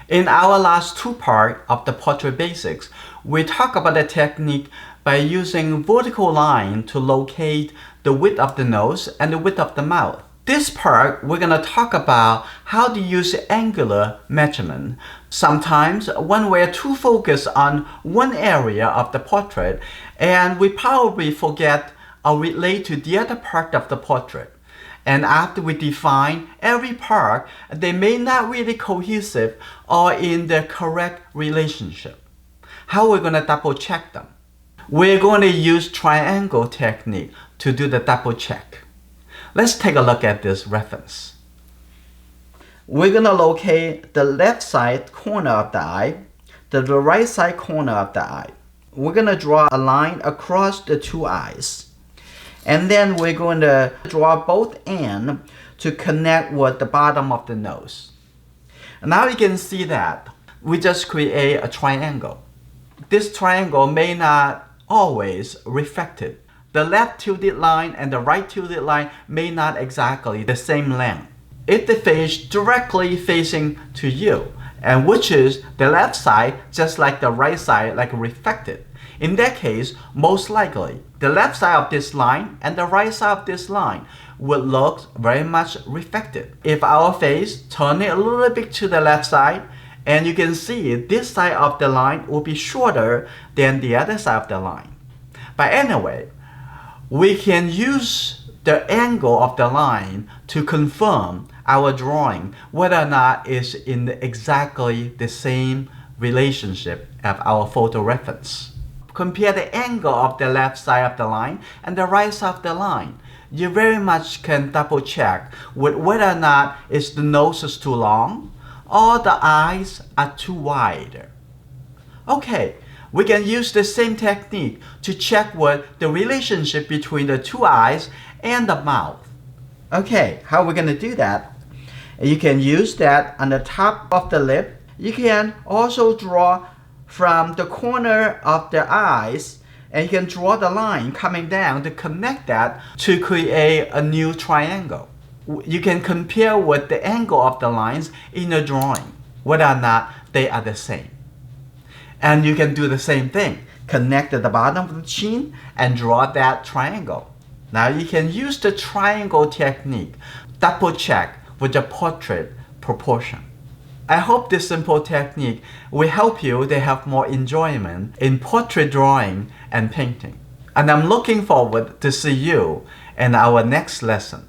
In our last two parts of the portrait basics, we talk about the technique by using vertical line to locate the width of the nose and the width of the mouth. This part, we're going to talk about how to use angular measurement. Sometimes when we're too focused on one area of the portrait, and we probably forget or relate to the other part of the portrait. And after we define every part, they may not really cohesive or in the correct relationship. How we're going to double check them? We're going to use triangle technique to do the double check. Let's take a look at this reference. We're going to locate the left side corner of the eye, the right side corner of the eye. We're going to draw a line across the two eyes. And then we're going to draw both ends to connect with the bottom of the nose. And now you can see that we just create a triangle. This triangle may not always reflect it. The left tilted line and the right tilted line may not exactly the same length. If the face directly facing to you, and which is the left side just like the right side like reflected. In that case, most likely, the left side of this line and the right side of this line will look very much reflected. If our face turn it a little bit to the left side, and you can see this side of the line will be shorter than the other side of the line. But anyway, we can use the angle of the line to confirm our drawing whether or not it's in exactly the same relationship of our photo reference. Compare the angle of the left side of the line and the right side of the line. You very much can double check with whether or not it's the nose is too long or the eyes are too wide. Okay, we can use the same technique to check with the relationship between the two eyes and the mouth. Okay, how are we going to do that? You can use that on the top of the lip. You can also draw from the corner of the eyes, and you can draw the line coming down to connect that to create a new triangle. You can compare with the angle of the lines in the drawing, whether or not they are the same. And you can do the same thing. Connect at the bottom of the chin and draw that triangle. Now you can use the triangle technique, double check with the portrait proportion. I hope this simple technique will help you to have more enjoyment in portrait drawing and painting. And I'm looking forward to see you in our next lesson.